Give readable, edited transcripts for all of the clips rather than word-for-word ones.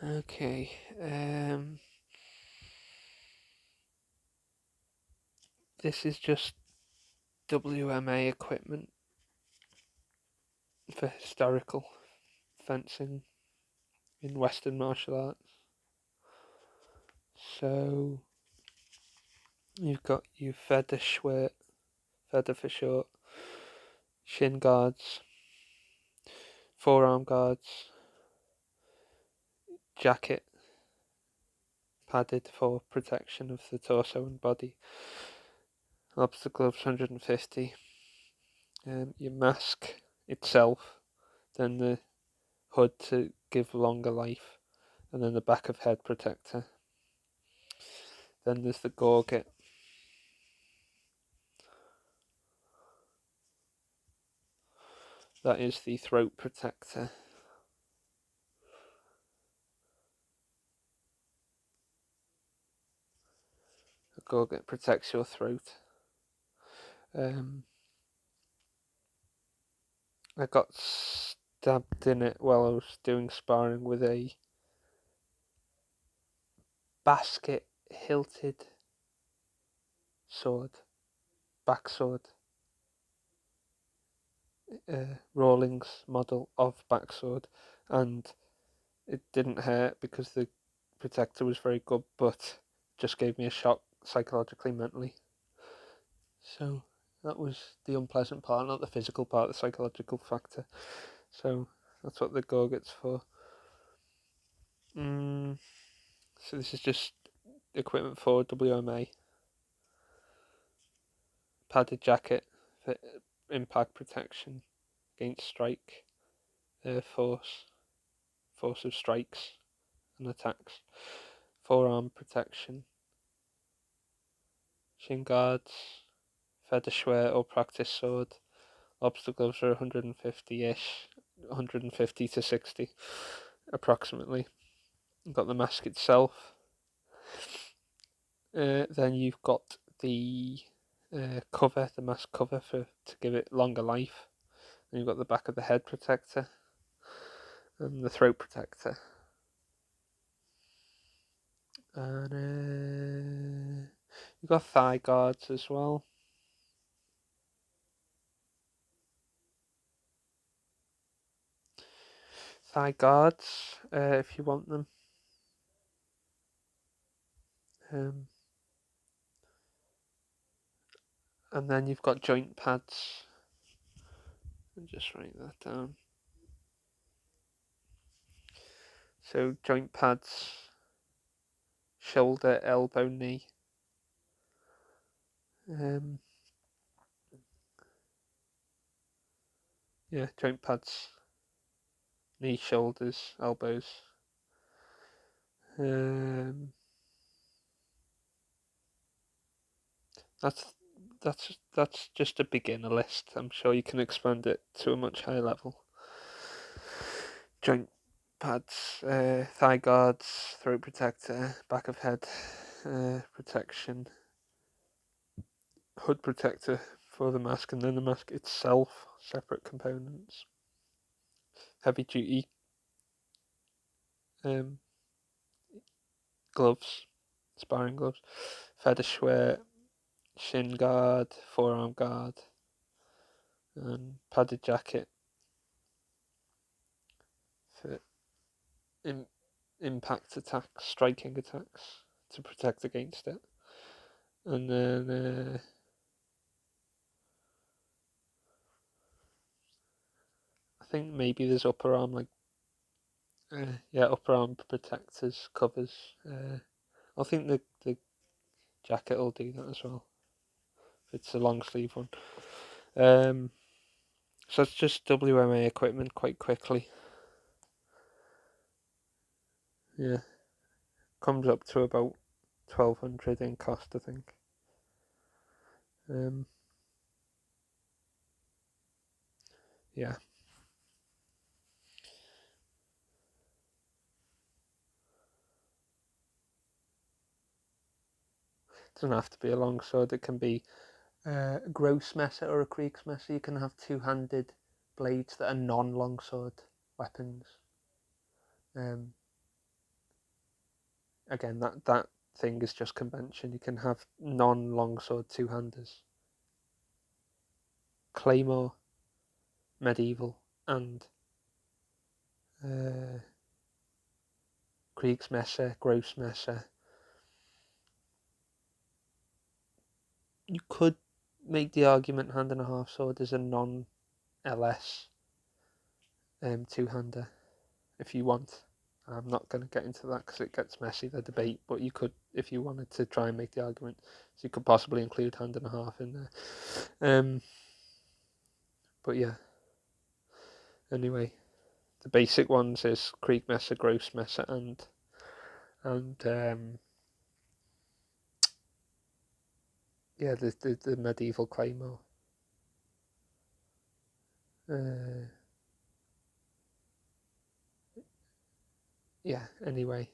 Okay. This is just W.M.A equipment for historical fencing in Western martial arts. So you've got your feather schwert, feather for short, shin guards, forearm guards, jacket padded for protection of the torso and body, lobster gloves 150, your mask itself, then the hood to give longer life, and then the back of head protector. Then there's the gorget. That is the throat protector. The gorget protects your throat. I got stabbed in it while I was doing sparring with a basket hilted sword, back sword, Rawlings model of back sword, and it didn't hurt because the protector was very good, but just gave me a shock psychologically, mentally. So that was the unpleasant part, not the physical part, the psychological factor. So that's what the gorget's for. So this is just equipment for W.M.A. Padded jacket for impact protection against strike, force of strikes and attacks. Forearm protection, shin guards, feather schwert or practice sword. Lobster gloves are 150-ish, 150 to 60 approximately. You've got the mask itself. Then you've got the cover, the mask cover to give it longer life. And you've got the back of the head protector and the throat protector. And you've got thigh guards as well. Thigh guards, if you want them. And then you've got joint pads. I'll just write that down. So joint pads, shoulder, elbow, knee. Yeah, joint pads, knee, shoulders, elbows. That's that's just a beginner list. I'm sure you can expand it to a much higher level. Joint pads, thigh guards, throat protector, back of head protection, hood protector for the mask, and then the mask itself, separate components. Heavy duty gloves, sparring gloves, feather schwert, shin guard, forearm guard, and padded jacket for impact attacks, striking attacks to protect against it. And then I think maybe there's upper arm, like upper arm protectors, covers. I think the jacket will do that as well. If it's a long sleeve one. So it's just W.M.A equipment quite quickly. Yeah, comes up to about 1,200 in cost, I think. Yeah. It doesn't have to be a long sword. It can be a Grossmesser or a Kriegsmesser. You can have two-handed blades that are non-longsword weapons. again, that thing is just convention. You can have non-longsword two-handers. Claymore, medieval, and Kriegsmesser, Grossmesser. You could make the argument hand and a half sword is a non-LS two-hander if you want. I'm not going to get into that because it gets messy, the debate, but you could, if you wanted to try and make the argument, so you could possibly include hand and a half in there. But yeah, anyway, the basic ones is Kriegmesser, Grossmesser, and yeah, the medieval claymore. Yeah, anyway.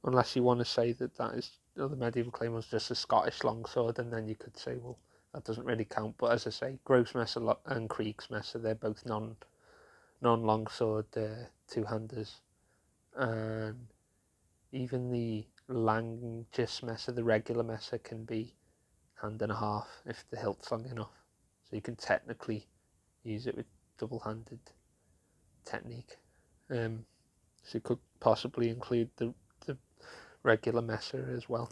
Unless you want to say that is the medieval claymore is just a Scottish longsword, and then you could say, well, that doesn't really count. But as I say, Grossmesser and Kriegsmesser, they're both non-longsword two-handers, and even the Langis-messer, the regular messer, can be hand and a half if the hilt's long enough. So you can technically use it with double-handed technique. So you could possibly include the regular messer as well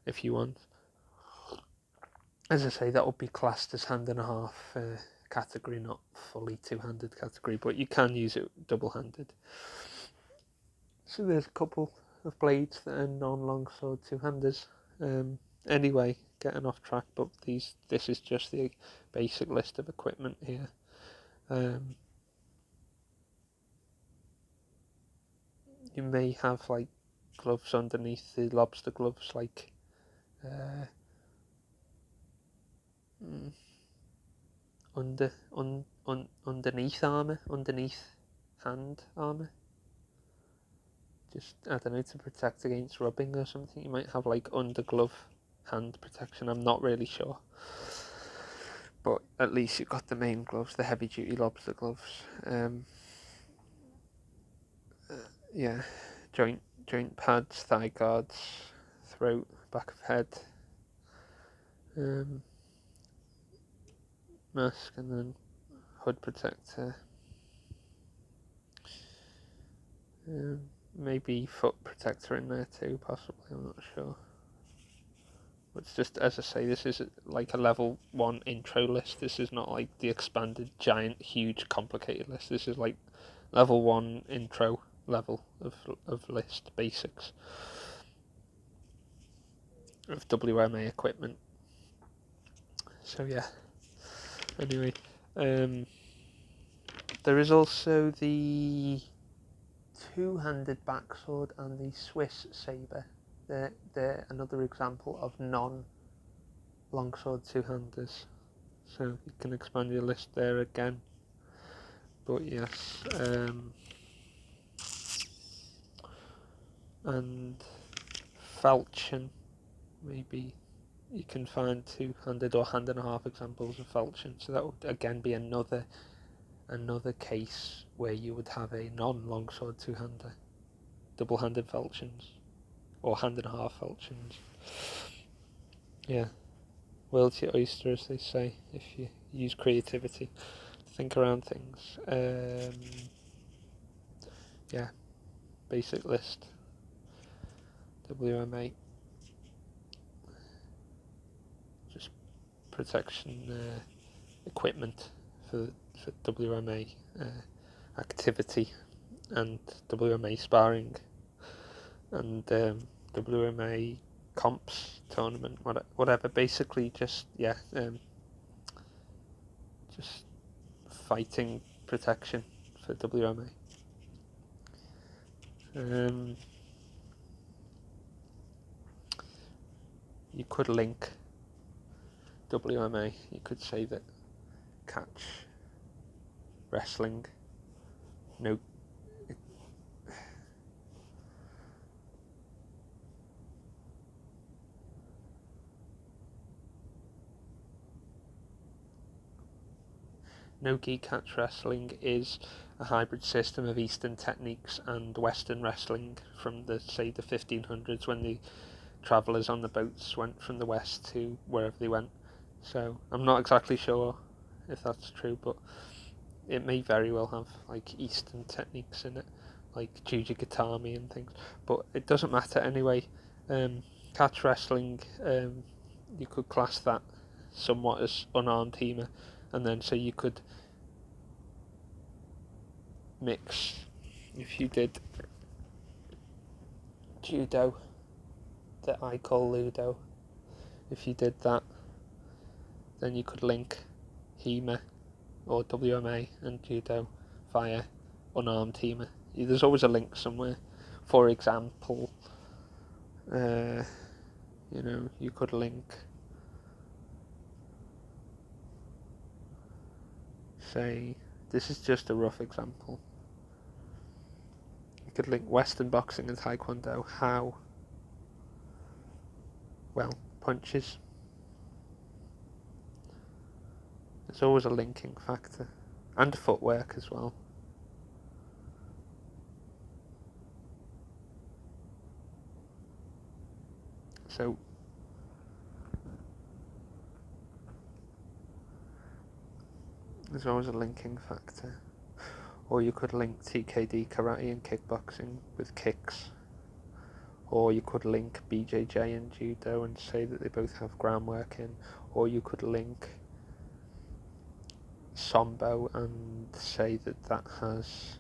if you want. As I say, that would be classed as hand and a half category, not fully two-handed category, but you can use it double-handed. So there's a couple of blades that are non-longsword two-handers. Anyway, getting off track, but this is just the basic list of equipment here. You may have like gloves underneath the lobster gloves, like underneath armour, underneath hand armour. Just, I don't know, to protect against rubbing or something. You might have like under glove hand protection. I'm not really sure. But at least you've got the main gloves, the heavy duty lobster gloves. Yeah, joint pads, thigh guards, throat, back of head, mask, and then hood protector. Maybe foot protector in there too, possibly. I'm not sure. It's just, as I say, this is like a level 1 intro list. This is not like the expanded, giant, huge, complicated list. This is like level 1 intro level of list basics of W.M.A equipment. So yeah. Anyway, there is also the two-handed backsword and the Swiss sabre. They're another example of non-longsword two-handers. So you can expand your list there again. But yes, and falchion, maybe you can find two-handed or hand and a half examples of falchion. So that would again be another case where you would have a non-longsword two-hander, double-handed falchions, or hand and a half falchions. Yeah, world's your oyster, as they say, if you use creativity to think around things. Yeah, basic list. W.M.A. Just protection equipment for W.M.A. Activity and W.M.A. sparring and W.M.A. comps tournament, whatever. Basically, just just fighting protection for W.M.A. You could link W.M.A. You could say that catch wrestling, no. no-gi catch wrestling is a hybrid system of Eastern techniques and Western wrestling from the 1500s, when the travellers on the boats went from the west to wherever they went. So I'm not exactly sure if that's true, but it may very well have like Eastern techniques in it, like Jujigatami and things. But it doesn't matter anyway. Catch wrestling, you could class that somewhat as unarmed HEMA, and then so you could mix, if you did judo that I call Ludo, if you did that, then you could link HEMA or WMA and judo via unarmed HEMA. There's always a link somewhere. For example, you could link, say, this is just a rough example. You could link Western boxing and Taekwondo. How? Well, punches. There's always a linking factor. And footwork as well. So, there's always a linking factor. Or you could link TKD karate and kickboxing with kicks. Or you could link BJJ and judo and say that they both have groundwork in. Or you could link Sambo and say that that has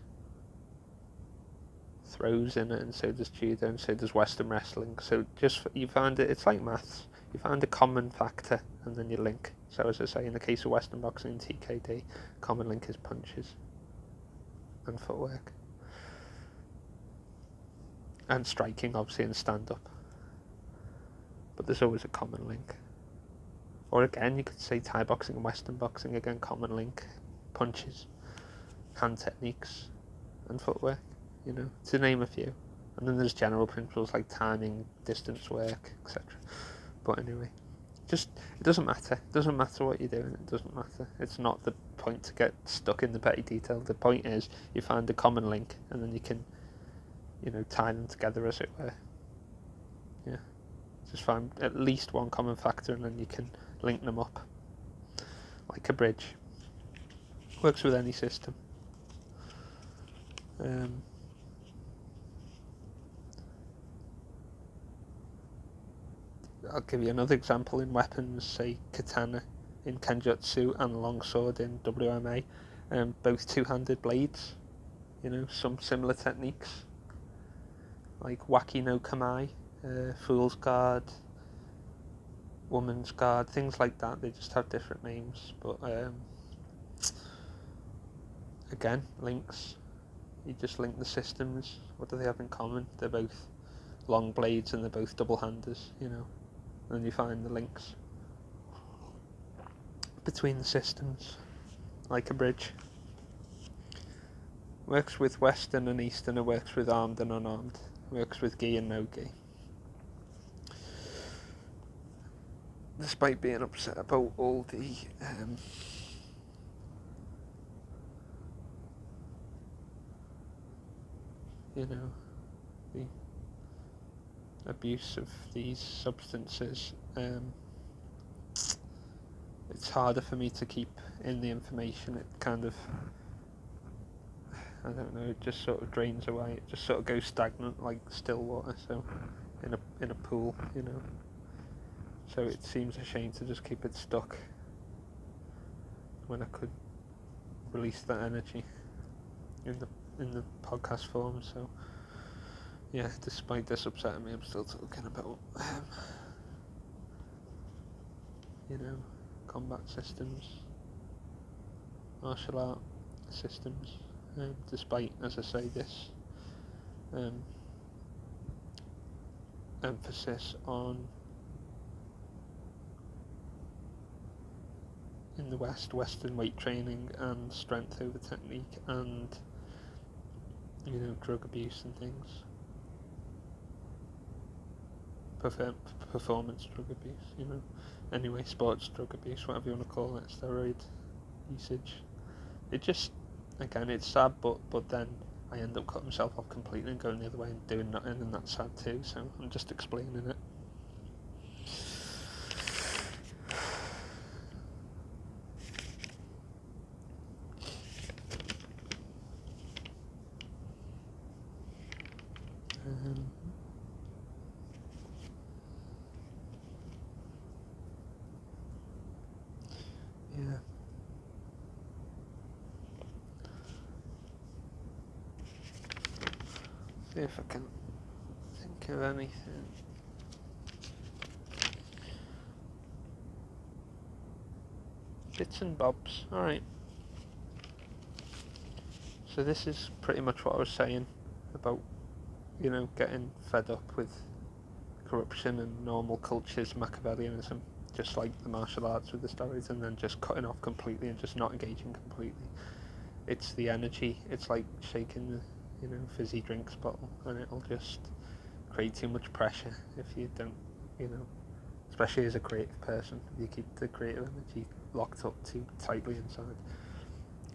throws in it, and so does judo, and so does Western wrestling. So just you find it's like maths. You find a common factor and then you link. So as I say, in the case of Western boxing and TKD, common link is punches and footwork. And striking, obviously, and stand-up. But there's always a common link. Or again, you could say Thai boxing and Western boxing, again, common link. Punches, hand techniques, and footwork, to name a few. And then there's general principles like timing, distance work, etc. But anyway, it doesn't matter. It doesn't matter what you're doing. It doesn't matter. It's not the point to get stuck in the petty detail. The point is you find a common link and then you can, tie them together, as it were. Yeah. Just find at least one common factor and then you can link them up. Like a bridge. Works with any system. I'll give you another example in weapons, say katana in Kenjutsu and longsword in W.M.A. Both two-handed blades, some similar techniques, like Waki no Kamai, Fool's Guard, Woman's Guard, things like that. They just have different names, but again, links. You just link the systems. What do they have in common? They're both long blades and they're both double-handers, and then you find the links between the systems, like a bridge. Works with Western and Eastern, it works with armed and unarmed, works with gi and no gi. Despite being upset about all the the abuse of these substances, it's harder for me to keep in the information. It kind of, I don't know, it just sort of drains away. It just sort of goes stagnant like still water, so in a pool, So it seems a shame to just keep it stuck when I could release that energy in the podcast form. So yeah, despite this upsetting me, I'm still talking about combat systems, martial art systems, despite, as I say, this emphasis on, in the West, Western weight training and strength over technique and, drug abuse and things. Performance drug abuse, Anyway, sports drug abuse, whatever you want to call it, steroid usage. it just, again, it's sad, but then I end up cutting myself off completely and going the other way and doing nothing, and that's sad too. So I'm just explaining it. Yeah. See if I can think of anything. Bits and bobs. Alright. So this is pretty much what I was saying about, getting fed up with corruption and normal cultures, Machiavellianism, just like the martial arts with the stories, and then just cutting off completely and just not engaging completely. It's the energy. It's like shaking the, fizzy drinks bottle, and it'll just create too much pressure if you don't, especially as a creative person, if you keep the creative energy locked up too tightly inside.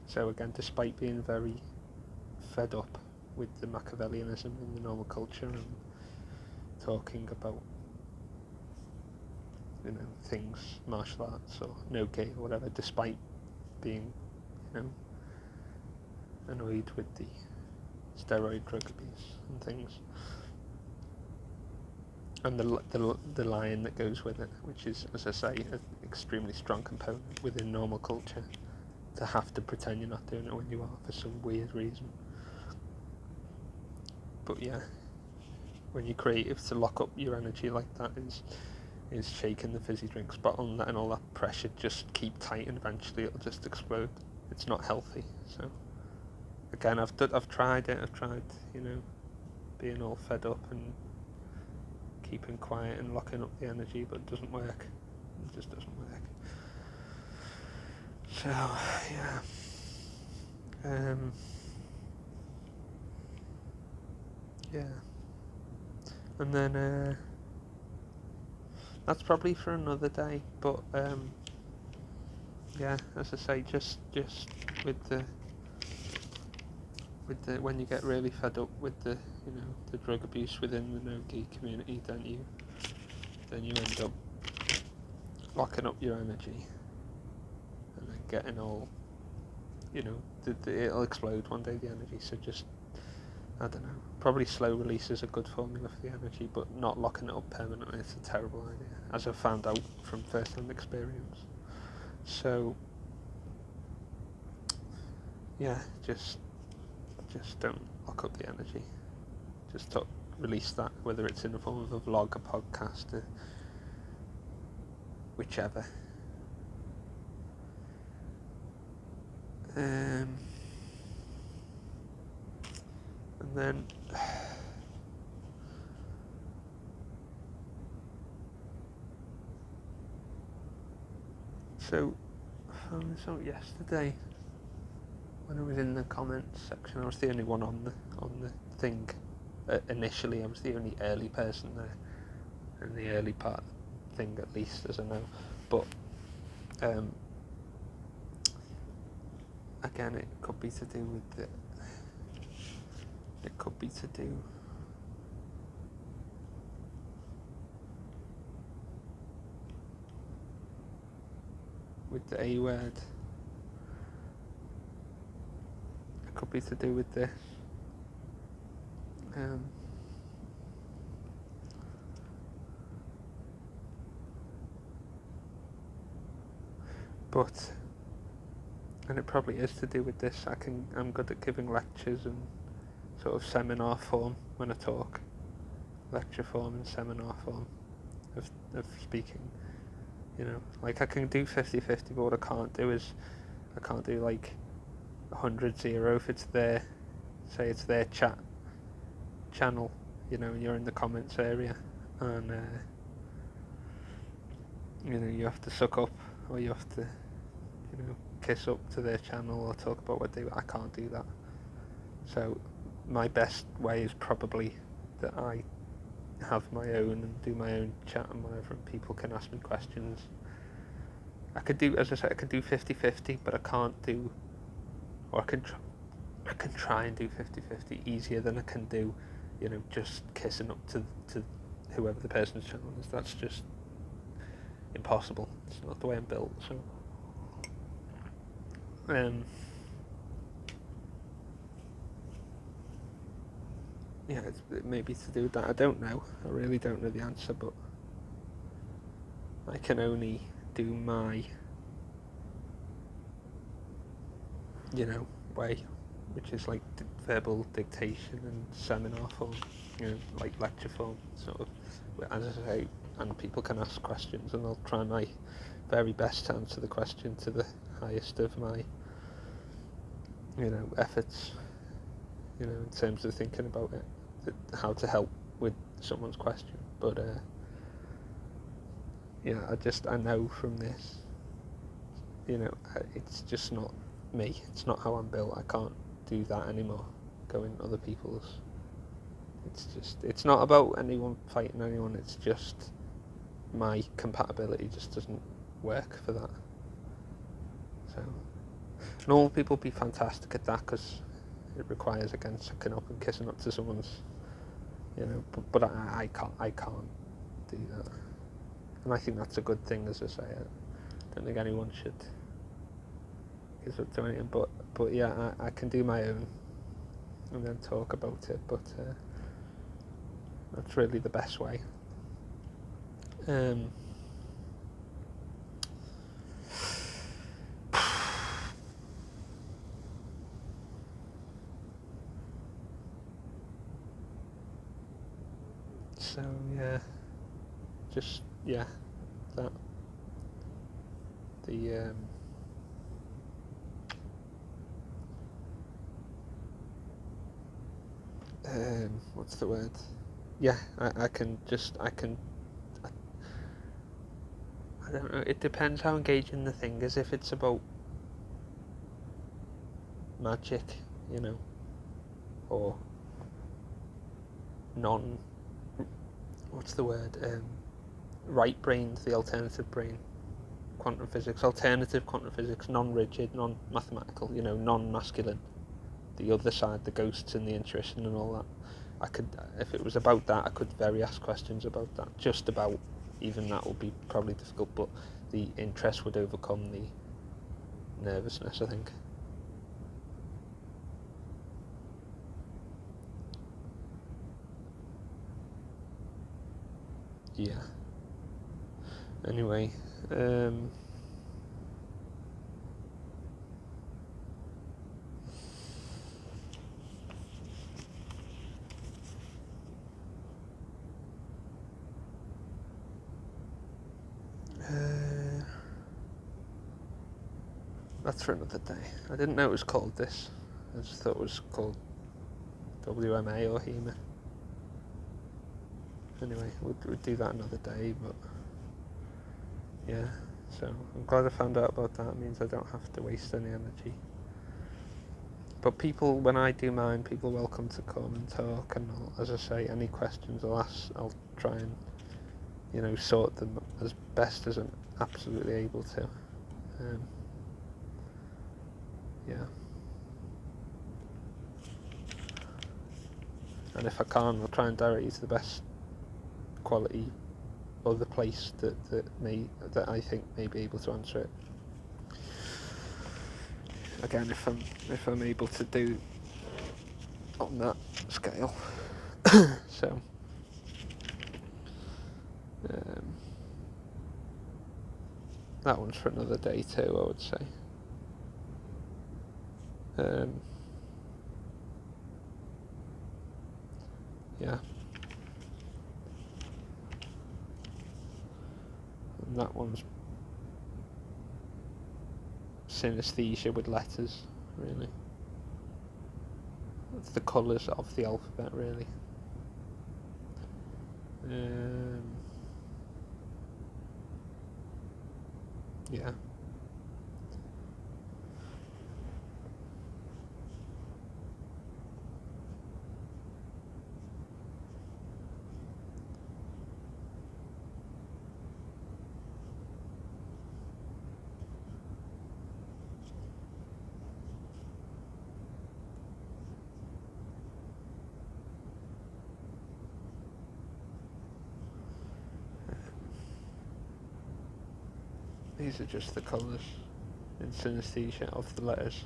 So again, despite being very fed up with the Machiavellianism in the normal culture and talking about, things, martial arts or no gay or whatever, despite being, annoyed with the steroid drug abuse and things, and the line that goes with it, which is, as I say, an extremely strong component within normal culture, to have to pretend you're not doing it when you are for some weird reason. But yeah, when you're creative, to lock up your energy like that is shaking the fizzy drinks bottle and letting all that pressure just keep tight, and eventually it'll just explode. It's not healthy. So again, I've tried it. I've tried, being all fed up and keeping quiet and locking up the energy, but it doesn't work. It just doesn't work. So yeah. Yeah. And then that's probably for another day. But yeah, as I say, just with the when you get really fed up with the the drug abuse within the no gay community, then you end up locking up your energy and then getting all, it'll explode one day, the energy. So just, I don't know, probably slow release is a good formula for the energy, but not locking it up permanently. It's a terrible idea, as I've found out from first-hand experience. So yeah, just don't lock up the energy. Just release that, whether it's in the form of a vlog, a podcast, whichever. And then so I found this out yesterday when I was in the comments section. I was the only one on the thing. Initially, I was the only early person there, in the early part of the thing, at least, as I know. But again, it could be to do with it could be to do with the A word. It could be to do with this. And it probably is to do with this. I'm good at giving lectures and sort of seminar form when I talk. Lecture form and seminar form of speaking. Like I can do 50-50, but what I can't do is I can't do like 100-0 if it's their, say it's their channel, and you're in the comments area, and you have to suck up, or you have to kiss up to their channel or talk about what they do. I can't do that. So my best way is probably that I have my own and do my own chat and whatever, and people can ask me questions. I could do, as I said, I could do 50-50, but I can't do or I can try and do 50-50 easier than I can do, just kissing up to whoever the person's child is. That's just impossible. It's not the way I'm built. So, yeah, it's maybe to do with that. I don't know. I really don't know the answer, but I can only do my, way, which is like verbal dictation and seminar form, like lecture form, sort of. As I say, and people can ask questions, and I'll try my very best to answer the question to the highest of my, efforts, in terms of thinking about it, how to help with someone's question. But I know from this, it's just not me. It's not how I'm built. I can't do that anymore. Going other people's. It's not about anyone fighting anyone. It's just my compatibility just doesn't work for that. So, normal people be fantastic at that because it requires, again, sucking up and kissing up to someone's, but I can't do that. And I think that's a good thing, as I say. I don't think anyone should kiss up to anyone, but yeah, I can do my own and then talk about it, but that's really the best way. So yeah, just that the what's the word? Yeah, I don't know. It depends how engaging the thing is. If it's about magic, or what's the word? Right brained, the alternative brain, quantum physics, alternative quantum physics, non-rigid, non-mathematical, non-masculine. The other side, the ghosts and the intuition and all that. I could, if it was about that, I could ask questions about that. Just about, even that would be probably difficult, but the interest would overcome the nervousness, I think. Yeah. Anyway, that's for another day. I didn't know it was called this. I just thought it was called W.M.A. or HEMA. Anyway, we'd do that another day, but yeah. So I'm glad I found out about that. It means I don't have to waste any energy. But people, when I do mine, people are welcome to come and talk, and as I say, any questions I'll try and sort them as best as I'm absolutely able to. Yeah. And if I can't, I'll try and direct you to the best quality other place that I think may be able to answer it. Again, if I'm able to do on that scale. So that one's for another day too, I would say. Yeah. And that one's synesthesia with letters, really. It's the colours of the alphabet, really. Yeah. These are just the colours in synesthesia of the letters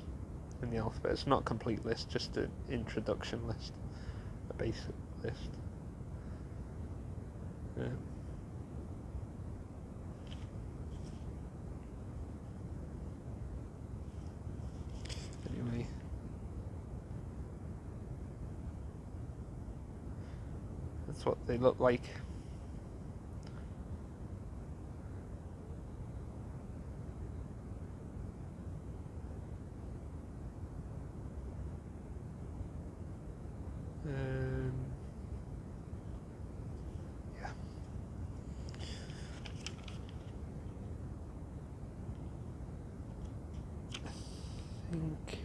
in the alphabet. It's not a complete list, just an introduction list, a basic list. Anyway, that's what they look like. Yeah. I think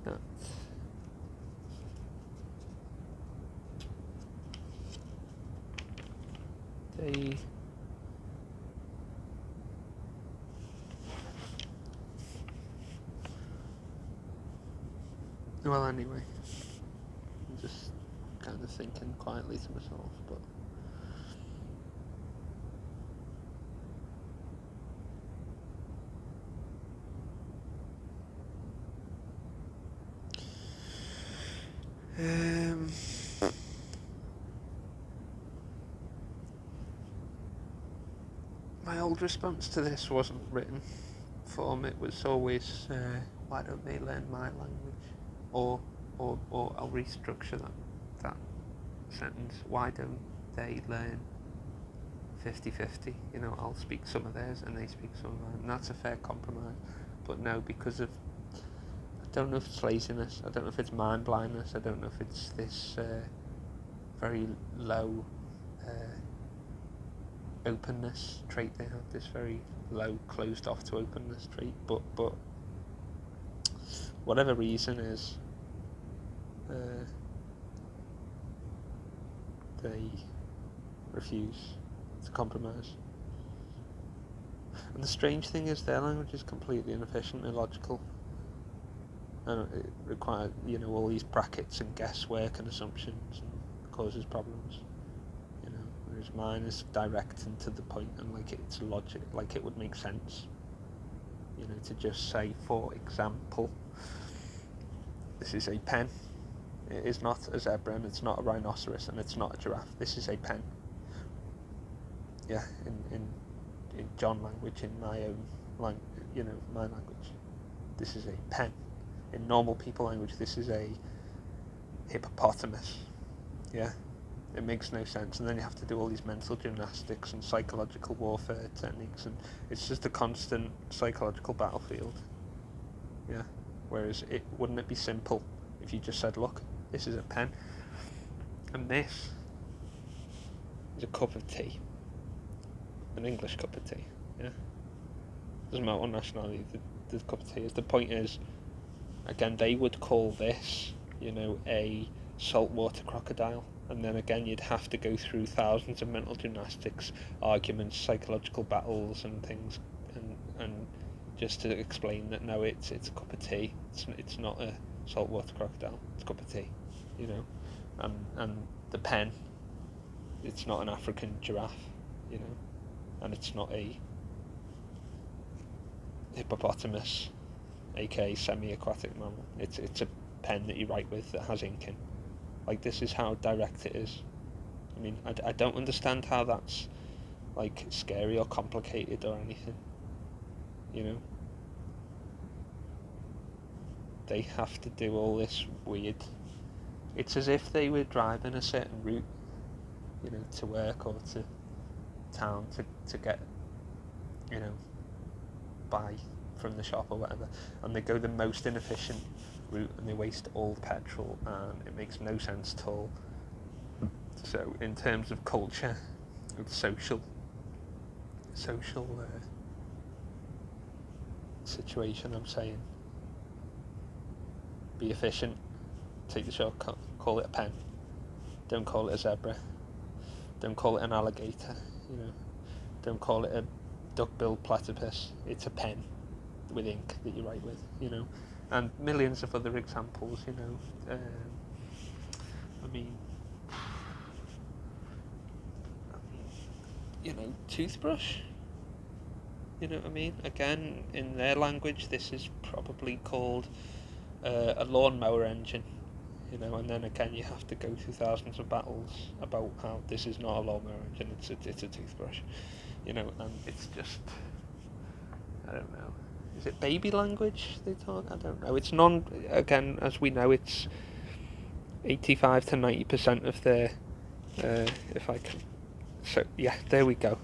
that they well, anyway, I'm just kind of thinking quietly to myself, but my old response to this wasn't written form. It was always, why don't they learn my language? Or I'll restructure that sentence. Why don't they learn 50-50? You know, I'll speak some of theirs and they speak some of mine. And that's a fair compromise. But no, because of, I don't know if it's laziness, I don't know if it's mind blindness, I don't know if it's this very low openness trait they have, this very low closed off to openness trait, but whatever reason is, they refuse to compromise. And the strange thing is their language is completely inefficient, illogical, and it requires, you know, all these brackets and guesswork and assumptions, and causes problems, you know, whereas mine is direct and to the point, and like it's logic, like it would make sense, you know, to just say, for example, this is a pen. It is not a zebra, and it's not a rhinoceros, and it's not a giraffe. This is a pen. Yeah, in John language, in my own language, you know, my language, this is a pen. In normal people language, this is a hippopotamus. Yeah, it makes no sense, and then you have to do all these mental gymnastics and psychological warfare techniques, and it's just a constant psychological battlefield. Yeah, whereas wouldn't it be simple if you just said, look, this is a pen, and this is a cup of tea, an English cup of tea. Yeah, doesn't matter what nationality the cup of tea is. The point is, again, they would call this, you know, a saltwater crocodile, and then again you'd have to go through thousands of mental gymnastics, arguments, psychological battles and things, and just to explain that no, it's a cup of tea. It's not a saltwater crocodile. It's a cup of tea, you know, and the pen, it's not an African giraffe, you know, and it's not a hippopotamus, aka semi-aquatic mammal. It's a pen that you write with that has ink in. Like, this is how direct it is. I mean, I don't understand how that's like scary or complicated or anything, you know. They have to do all this weird, it's as if they were driving a certain route, you know, to work or to town to get, you know, buy from the shop or whatever, and they go the most inefficient route and they waste all the petrol, and it makes no sense at all. So in terms of culture and social situation, I'm saying be efficient, take the shortcut, call it a pen, don't call it a zebra, don't call it an alligator, you know, don't call it a duck-billed platypus. It's a pen with ink that you write with, you know, and millions of other examples, you know. I mean, you know, toothbrush. You know what I mean? Again, in their language, this is probably called a lawnmower engine. You know, and then again, you have to go through thousands of battles about how this is not a lawnmower engine; it's a toothbrush. You know, and it's just, I don't know. Is it baby language they talk? I don't know. It's non. Again, as we know, it's 85 to 90% of their. If I can. So yeah, there we go.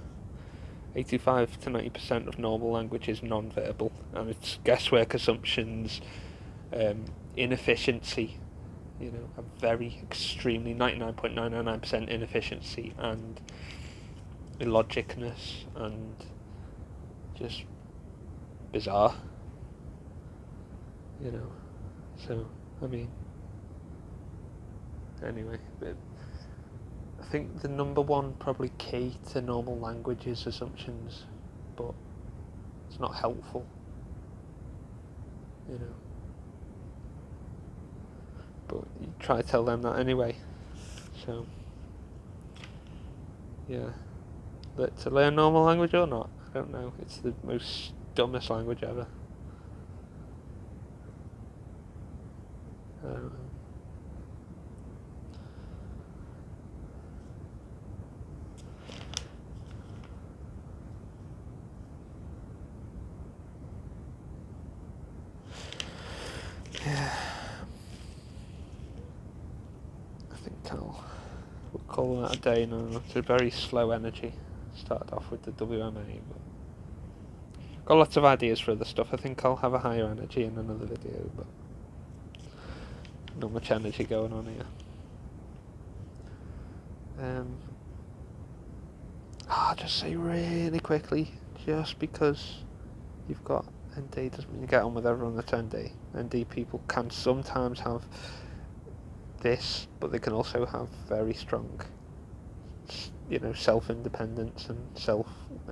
85 to 90% of normal language is non-verbal, and it's guesswork, assumptions, inefficiency. You know, a very extremely 99.999% inefficiency and illogicness and just bizarre. You know, so I mean, anyway, but I think the number one probably key to normal language is assumptions, but it's not helpful. You know, but you try to tell them that anyway. So yeah, but to learn normal language or not, I don't know. It's the most dumbest language ever. I don't know. Yeah, I think we'll call that a day now. It's a very slow energy. Started off with the W.M.A, but got lots of ideas for other stuff. I think I'll have a higher energy in another video, but not much energy going on here. I'll just say really quickly, just because you've got ND doesn't mean you get on with everyone that's ND. ND people can sometimes have this, but they can also have very strong, you know, self-independence and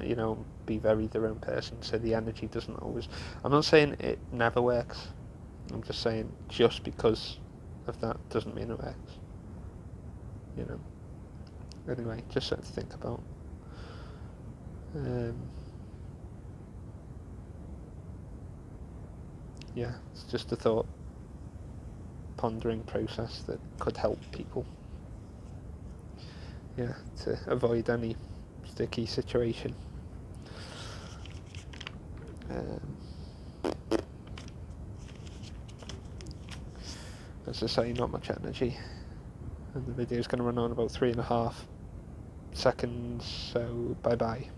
you know, be very their own person. So the energy doesn't always. I'm not saying it never works. I'm just saying just because of that doesn't mean it works. You know. Anyway, just something to think about. Yeah, it's just a thought, pondering process that could help people. Yeah, to avoid any sticky situation. As I say, not much energy, and the video is going to run on about 3.5 seconds. So bye bye.